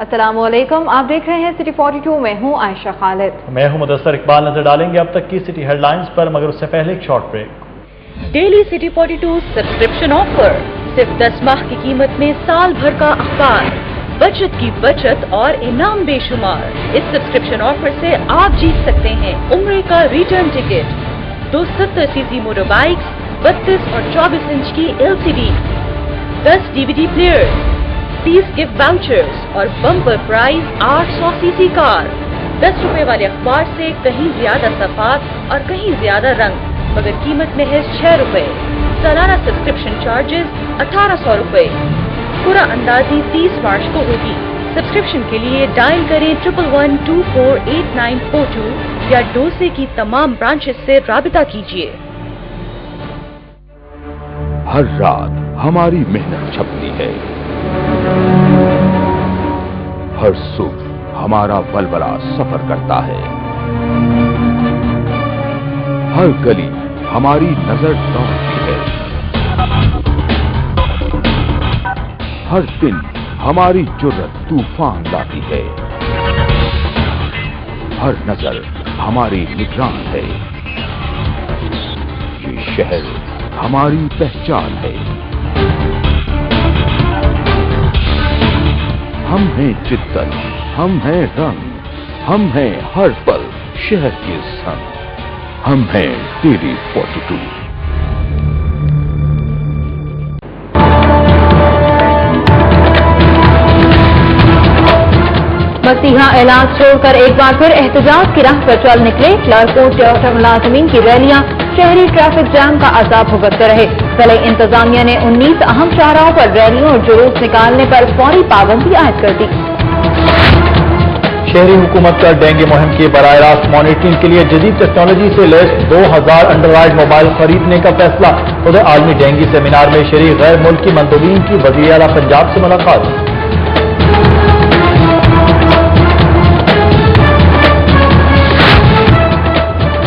अस्सलाम वालेकुम, आप देख रहे हैं सिटी 42 में हूँ आयशा खालिद। मैं हूँ मुदस्सर इकबाल। नजर डालेंगे अब तक की सिटी हेडलाइंस पर, मगर उससे पहले एक short break. Daily city 42 subscription offer, सिर्फ 10 माह की कीमत में साल भर का अखबार, बचत की बचत और इनाम बेशुमार। इस सब्सक्रिप्शन ऑफर से आप जीत सकते हैं उम्र का return ticket, 270cc motor bikes, 32 और 24 इंच की LCD, 10 DVD players, 30 gift vouchers और बम्पर प्राइज 800cc कार। 10 रुपए वाले अखबार से कहीं ज्यादा सफात और कहीं ज्यादा रंग, मगर कीमत में है 6 रुपए। सालाना सब्सक्रिप्शन चार्जेस 1800 रुपए। पूरा अंदाजी 30 मार्च को होगी। सब्सक्रिप्शन के लिए डायल करें 1112489442 या डोसे की तमाम ब्रांचेस से राबिता कीजिए। हर रात हमारी मेहनत छपती है, हर सुबह हमारा बलबला सफर करता है, हर गली हमारी नजर दौड़ती है, हर दिन हमारी जुर्रत तूफान लाती है, हर नजर हमारी निगरान है। ये शहर हमारी पहचान है। हम हैं जिद्दत, हम हैं रंग, हम हैं हर पल शहर के संग, हम हैं डेली 42। मसीहा ऐलान छोड़कर एक बार फिर एहतजाज की राह पर चल निकले। क्लर्कों, टोयोटा मुलाजमीन की रैलियां शहरी ट्रैफिक जाम का अजाब भुगतते रहे। भले इंतजामिया ने 19 अहम शाहराहों पर रैलियों और जुलूस निकालने पर फौरी पाबंदी आयद कर दी। शहरी हुकूमत का डेंगू मुहिम की बराह रास्त मॉनिटरिंग के लिए जदीद टेक्नोलॉजी से लैस 2000 एंड्रॉइड मोबाइल खरीदने का फैसला। उधर आलमी डेंगू सेमिनार में शरीक गैर मुल्की मंदूबीन की वज़ीर आला पंजाब से मुलाकात।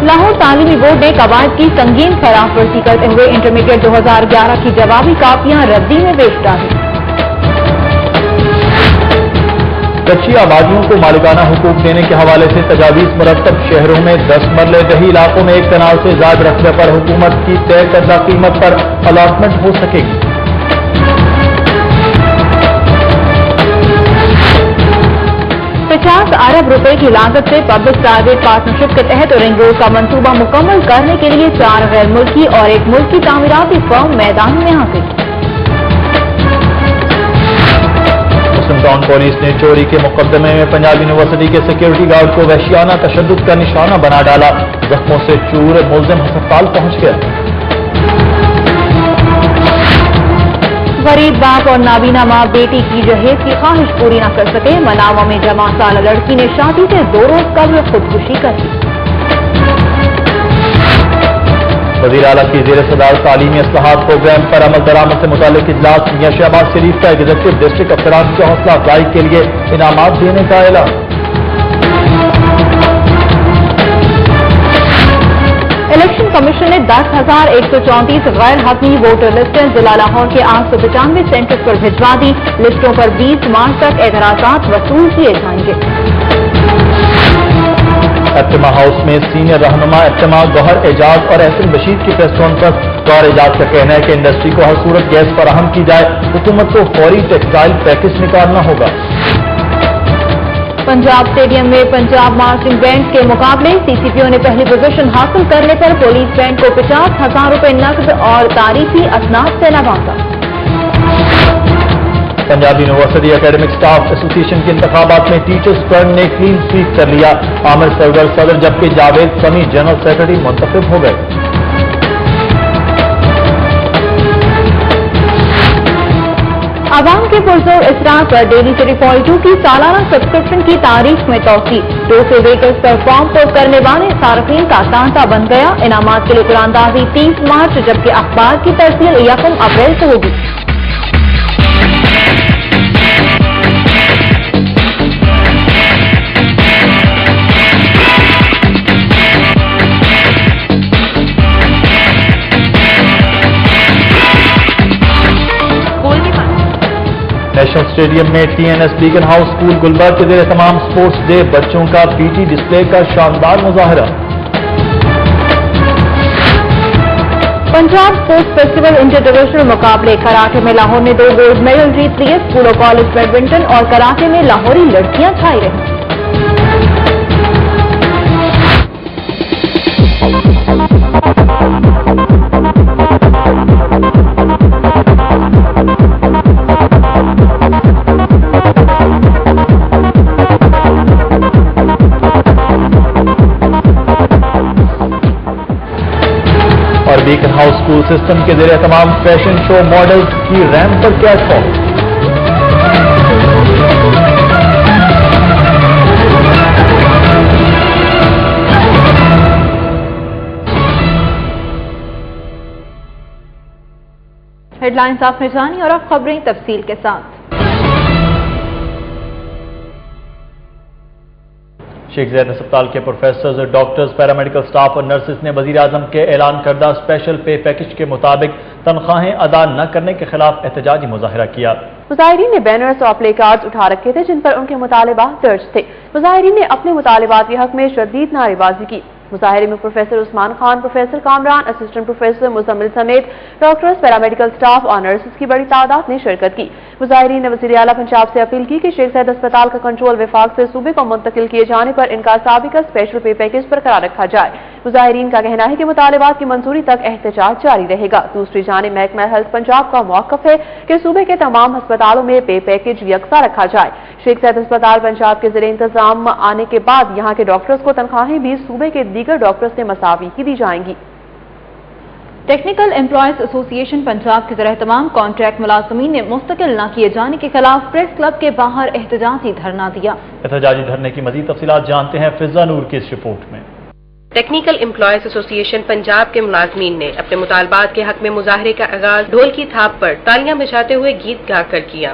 लाहौर तालीमी बोर्ड ने कवायद की संगीन खिलाफवर्जी करते हुए इंटरमीडिएट 2011 की जवाबी कापियां रद्दी में बेच डाली। कच्ची आबादियों को मालिकाना हुकूक देने के हवाले से तजावीज मुरतब। शहरों में 10 मरले दही इलाकों में एक कनाल से ज्यादा रकबे पर हुकूमत की तय करदा कीमत पर अलाटमेंट हो सकेगी। 50 अरब रुपए की लागत से पब्लिक प्राइवेट पार्टनरशिप के तहत रिंग रोड का मंसूबा मुकम्मल करने के लिए 4 गैर मुल्की और एक मुल्की तामीराती फर्म मैदान में आ गई। मुस्लिम टाउन पुलिस ने चोरी के मुकदमे में पंजाब यूनिवर्सिटी के सिक्योरिटी गार्ड को वहशियाना तशद्दुद का निशाना बना डाला। जख्मों से चूर मुलजिम अस्पताल पहुंच गया। गरीब बाप और नाबीना माँ बेटी की जहेज की ख्वाहिश पूरी न कर सके। मनावा में जमा साल लड़की ने शादी से 2 रोज कबल खुदकुशी कर ली। वज़ीर आला की ज़ेर सदारत तालीमी इस्लाहात प्रोग्राम पर अमल दरामद से मुताल्लिक इजलास। मियां शहबाज शरीफ का एग्जीक्यूटिव डिस्ट्रिक्ट अफसरान की हौसला अफजाई के लिए इनामात देने का ऐलान। इलेक्शन कमीशन ने 10,134 गैर हकीमी वोटर लिस्टें जिला लाहौर के 895 सेंटर्स पर भिजवा दी। लिस्टों पर 20 मार्च तक एतराजात वसूल किए जाएंगे। इज्तिमा हाउस में सीनियर रहनुमा इज्तिमा गौहर एजाज और एहसन बशीर की प्रेस कॉन्फ्रेंस। गौहर एजाज का कहना है कि इंडस्ट्री को हर सूरत गैस फराहम की जाए। हुकूमत को फौरी टेक्सटाइल पैकेज निकालना होगा। पंजाब स्टेडियम में पंजाब मार्चिंग बैंड के मुकाबले सीसीपीओ ने पहली पोजीशन हासिल करने पर पुलिस बैंड को 50,000 रुपए नकद और तारीफी असनाद से नवाजा। Punjab university academic staff association के इंतखाबात में टीचर्स फ्रंट ने क्लीन स्वीप कर लिया। आमिर सरवर सदर जबकि जावेद समी जनरल सेक्रेटरी मुंतखब हो गए। आवाम के पुरजोर इसरार पर डेली सिटी 42 की सालाना सब्सक्रिप्शन की तारीख में तोसी। 200 व्हीकल्स पर फॉर्म पोस्ट करने वाले सार्फिन का तांता बन गया। इनामात के लिए कुरानदाजी 30 मार्च जबकि अखबार की तरसील 1 अप्रैल को होगी। نیشنل اسٹیڈیم میں TNS بیگن ہاؤس اسکول گلبرگ کے زیر تمام اسپورٹس ڈے، بچوں کا PT ڈسپلے کا شاندار مظاہرہ۔ Punjab sports festival inter divisional مقابلے، کراٹے میں لاہور نے 2 گولڈ میڈل جیت لیے، اسکول اور کالج بیڈمنٹن اور کراٹے میں لاہوری لڑکیاں چھائی رہیں۔ اور بیکن ہاؤس اسکول سسٹم کے زیر تمام فیشن شو ماڈلز کی ریمپ پر کیٹ واک۔ ہیڈ لائنز آپ نے جانی اور اب خبریں تفصیل کے ساتھ۔ شیخ زید ہسپتال کے پروفیسرز، ڈاکٹرز، پیرامیڈیکل سٹاف اور نرسز نے وزیر اعظم کے اعلان کردہ اسپیشل پے پیکج کے مطابق تنخواہیں ادا نہ کرنے کے خلاف احتجاجی مظاہرہ کیا۔ مظاہرین نے بینرز اور پلے کارڈز اٹھا رکھے تھے جن پر ان کے مطالبات درج تھے۔ مظاہرین نے اپنے مطالبات کے حق میں شدید نعرے بازی کی۔ مظاہرے میں professor Usman Khan, professor Kamran, assistant professor Muzammil سمیت ڈاکٹرز، پیرامیڈیکل سٹاف اور نرسز کی بڑی تعداد نے شرکت کی۔ مظاہرین نے وزیر اعلیٰ پنجاب سے اپیل کی کہ شیخ زید ہسپتال کا کنٹرول وفاق سے صوبے کو منتقل کیے جانے پر ان کا سابقہ اسپیشل پے پیکج برقرار رکھا جائے۔ مظاہرین کا کہنا ہے کہ مطالبات کی منظوری تک احتجاج جاری رہے گا۔ دوسری جانب محکمہ ہیلتھ پنجاب کا موقف ہے کہ صوبے کے تمام ہسپتالوں میں پے پیکج یکساں رکھا جائے۔ شیخ زید ہسپتال پنجاب کے زیر انتظام آنے کے بعد یہاں کے ڈاکٹرز کو تنخواہیں بھی صوبے کے دیگر ڈاکٹرز سے مساوی ہی دی جائیں گی۔ ٹیکنیکل امپلائیز ایسوسی ایشن پنجاب کے زیر اہتمام کانٹریکٹ ملازمین نے مستقل نہ کیے جانے کے خلاف پریس کلب کے باہر احتجاجی دھرنا دیا۔ احتجاجی دھرنے کی مزید تفصیلات جانتے ہیں فضا نور کی اس رپورٹ میں۔ ٹیکنیکل امپلائیز ایسوسی ایشن پنجاب کے ملازمین نے اپنے مطالبات کے حق میں مظاہرے کا آغاز ڈھول کی تھاپ پر تالیاں بجاتے ہوئے گیت گا کر کیا۔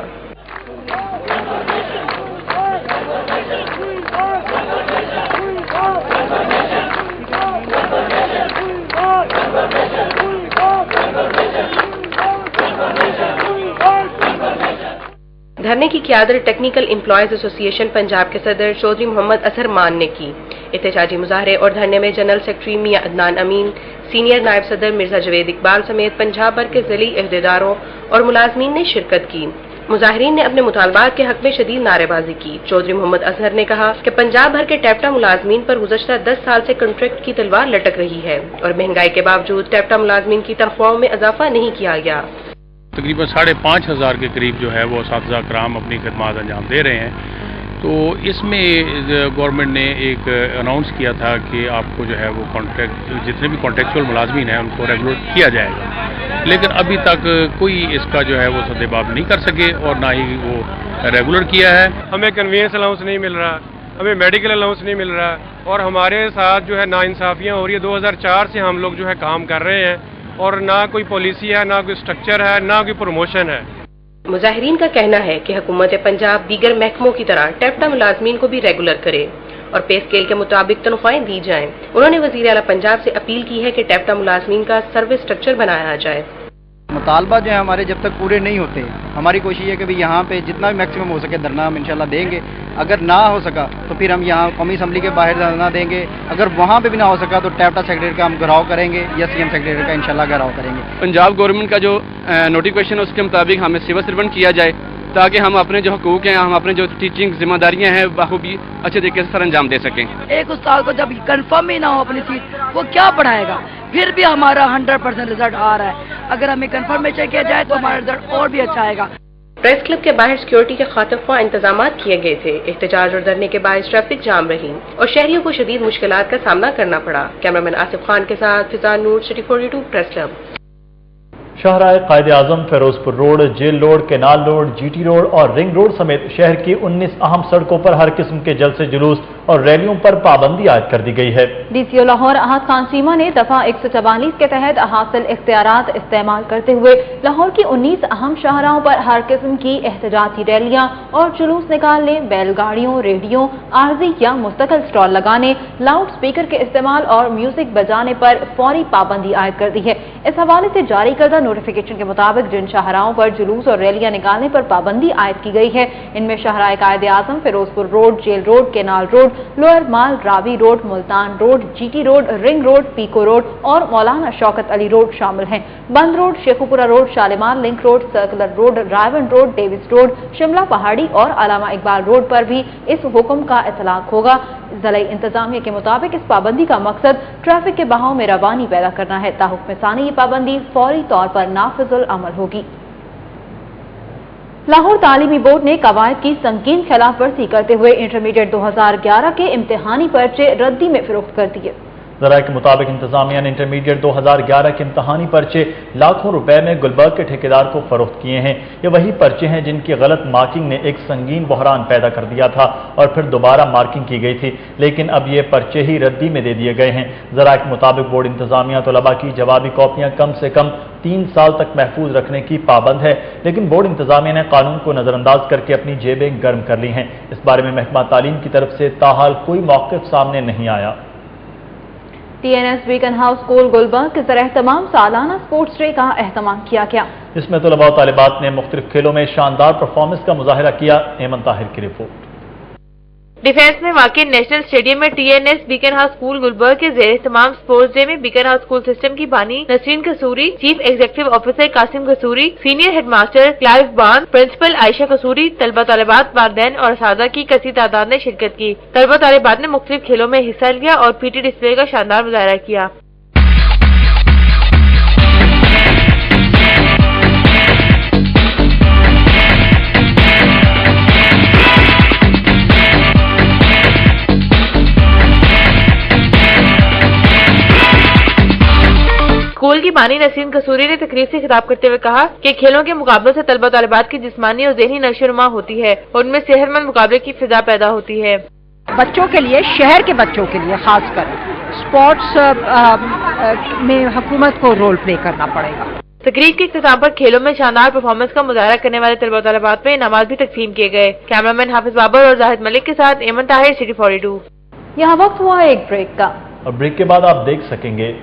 دھرنے کی قیادت ٹیکنیکل امپلائیز ایسوسی ایشن پنجاب کے صدر چودھری محمد اظہر مان نے کی۔ احتجاجی مظاہرے اور دھرنے میں جنرل سیکرٹری میاں عدنان امین، سینئر نائب صدر مرزا جوید اقبال سمیت پنجاب بھر کے ضلعی عہدیداروں اور ملازمین نے شرکت کی۔ مظاہرین نے اپنے مطالبات کے حق میں شدید نعرے بازی کی۔ چودھری محمد اظہر نے کہا کہ پنجاب بھر کے ٹیپٹا ملازمین پر گزشتہ 10 سال سے کنٹریکٹ کی تلوار لٹک رہی ہے اور مہنگائی کے باوجود ٹیپٹا ملازمین کی تنخواہوں میں اضافہ نہیں کیا گیا۔ تقریباً 5,500 کے قریب جو ہے وہ اساتذہ کرام اپنی خدمات انجام دے رہے ہیں۔ تو اس میں گورنمنٹ نے ایک اناؤنس کیا تھا کہ آپ کو جو ہے وہ کانٹریکٹ جتنے بھی کانٹریکچوئل ملازمین ہیں ان کو ریگولر کیا جائے گا، لیکن ابھی تک کوئی اس کا جو ہے وہ سدباب نہیں کر سکے اور نہ ہی وہ ریگولر کیا ہے۔ ہمیں کنوینس الاؤنس نہیں مل رہا، ہمیں میڈیکل الاؤنس نہیں مل رہا اور ہمارے ساتھ جو ہے ناانصافیاں ہو رہی ہے۔ 2004 سے ہم لوگ جو ہے کام کر رہے ہیں اور نہ کوئی پالیسی ہے، نہ کوئی سٹرکچر ہے، نہ کوئی پروموشن ہے۔ مظاہرین کا کہنا ہے کہ حکومت پنجاب دیگر محکموں کی طرح ٹیپٹا ملازمین کو بھی ریگولر کرے اور پے اسکیل کے مطابق تنخواہیں دی جائیں۔ انہوں نے وزیر اعلیٰ پنجاب سے اپیل کی ہے کہ ٹیپٹا ملازمین کا سروس سٹرکچر بنایا جائے۔ مطالبہ جو ہے ہمارے جب تک پورے نہیں ہوتے، ہماری کوشش ہے کہ یہاں پہ جتنا بھی میکسیمم ہو سکے دھرنا ہم انشاءاللہ دیں گے۔ اگر نہ ہو سکا تو پھر ہم یہاں قومی اسمبلی کے باہر دھرنا دیں گے۔ اگر وہاں پہ بھی نہ ہو سکا تو ٹیپٹا سیکریٹریٹ کا ہم گھراؤ کریں گے یا CM سیکریٹریٹ کا انشاءاللہ گھراؤ کریں گے۔ پنجاب گورنمنٹ کا جو نوٹیفکیشن ہے اس کے مطابق ہمیں سول سرونٹ کیا جائے تاکہ ہم اپنے جو حقوق ہیں، ہم اپنے جو ٹیچنگ ذمہ داریاں ہیں بخوبی اچھے طریقے سے سر انجام دے سکیں۔ ایک استاد کو جب کنفرم ہی نہ ہو اپنی سیٹ وہ کیا پڑھائے گا؟ پھر بھی ہمارا 100% رزلٹ آ رہا ہے۔ اگر ہمیں کنفرمیشن کیا جائے تو ہمارا رزلٹ اور بھی اچھا آئے گا۔ پریس کلب کے باہر سیکورٹی کے خاطر خواہ انتظامات کیے گئے تھے۔ احتجاج اور دھرنے کے باعث ٹریفک جام رہی اور شہریوں کو شدید مشکلات کا سامنا کرنا پڑا۔ کیمرامین آصف خان کے ساتھ فضا نور، سٹی 42 پریس کلب۔ شاہراہ قائد Azam, Ferozepur road, jail road, canal road, GT road اور رنگ روڈ سمیت شہر کی 19 اہم سڑکوں پر ہر قسم کے جلسے جلوس اور ریلیوں پر پابندی عائد کر دی گئی ہے۔ DCO لاہور احد خان چیمہ نے دفعہ 144 کے تحت حاصل اختیارات استعمال کرتے ہوئے لاہور کی 19 اہم شاہراہوں پر ہر قسم کی احتجاجی ریلیاں اور جلوس نکالنے، بیل گاڑیوں، ریڈیو، عارضی یا مستقل سٹال لگانے، لاؤڈ سپیکر کے استعمال اور میوزک بجانے پر فوری پابندی عائد کر دی ہے۔ اس حوالے سے جاری کردہ नोटिफिकेशन के मुताबिक जिन शाहराहों पर जुलूस और रैलियां निकालने पर पाबंदी आयद की गई है, इनमें शाहराह Quaid-e Azam, Ferozepur road, jail road, canal road, lower mall, Ravi road, Multan road, GT road, ring road, Peco road और मौलाना शौकत अली रोड शामिल हैं। बंद road, Sheikhupura road, Shalimar link road, circular road, Raiwind road, Davis road, Shimla Pahari और अलामा इकबाल रोड पर भी इस हुक्म का इतलाक होगा। ज़िला इंतजामिया के मुताबिक इस पाबंदी का मकसद ट्रैफिक के बहाव में रवानी पैदा करना है। ताहुक्म सानी ये पाबंदी फौरी तौर पर नाफिजुल अमल होगी। लाहौर तालीमी बोर्ड ने कवायद की संगीन खिलाफ वर्जी करते हुए इंटरमीडिएट 2011 के इम्तिहानी पर्चे रद्दी में फरोख्त कर दिए। ज़राए के मुताबिक इंतजामिया ने इंटरमीडिएट 2011 के इम्तहानी पर्चे लाखों रुपए में गुलबर्ग के ठेकेदार को फरोख्त किए हैं। ये वही पर्चे हैं जिनकी गलत मार्किंग ने एक संगीन बहरान पैदा कर दिया था और फिर दोबारा मार्किंग की गई थी, लेकिन अब ये पर्चे ही रद्दी में दे दिए गए हैं। ज़राए के मुताबिक बोर्ड इंतजामिया तलबा की जवाबी कॉपियां कम से कम 3 साल तक महफूज रखने की पाबंद है, लेकिन बोर्ड इंतजामिया ने कानून को नजरअंदाज करके अपनी जेबें गर्म कर ली हैं। इस बारे में महकमा तालीम की तरफ से ताहाल कोई मौक़िफ़ सामने नहीं आया। TNS Beaconhouse school Gulberg के ज़रिए तमाम सालाना स्पोर्ट्स डे का एहतमाम किया गया। इसमें तलबा और तालिबात ने मुख्तलिफ खेलों में शानदार परफॉर्मेंस का मुजाहिरा किया। एमन ताहिर की रिपोर्ट। डिफेंस में वाक़ नेशनल स्टेडियम में TNS Beaconhouse school Gulberg के ज़ेर तमाम स्पोर्ट्स डे में बीकन हाउस स्कूल सिस्टम की बानी Nasreen Kasuri, chief executive officer Qasim Kasuri, senior headmaster Clive Bann, principal Ayesha Kasuri, तलबा तालिबात, वालिदैन और सादा की कसी तादाद ने शिरकत की। तलबा तालिबात ने मुख्तलिफ खेलों में हिस्सा लिया और PT डिस्प्ले का शानदार मुजाहिरा किया। स्कूल की बानी नसीम कसूरी ने तकरीर से खिताब करते हुए कहा कि खेलों के मुकाबलों से तलबा तालिबात की जिस्मानी और ज़हनी नशोनुमा होती है और उनमें सेहतमंद मुकाबले की फिजा पैदा होती है। बच्चों के लिए, शहर के बच्चों के लिए खासकर स्पोर्ट्स में हुकूमत को रोल प्ले करना पड़ेगा। तकरीर के इख्तिताम पर खेलों में शानदार परफॉर्मेंस का मुजाहरा करने वाले तलबा तालिबात में इनामात भी तकसीम किए गए। कैमरामैन हाफिज बाबर और जाहिद मलिक के साथ एमन ताहिर, सिटी 42। यहाँ वक्त हुआ एक ब्रेक का और ब्रेक के बाद आप देख सकेंगे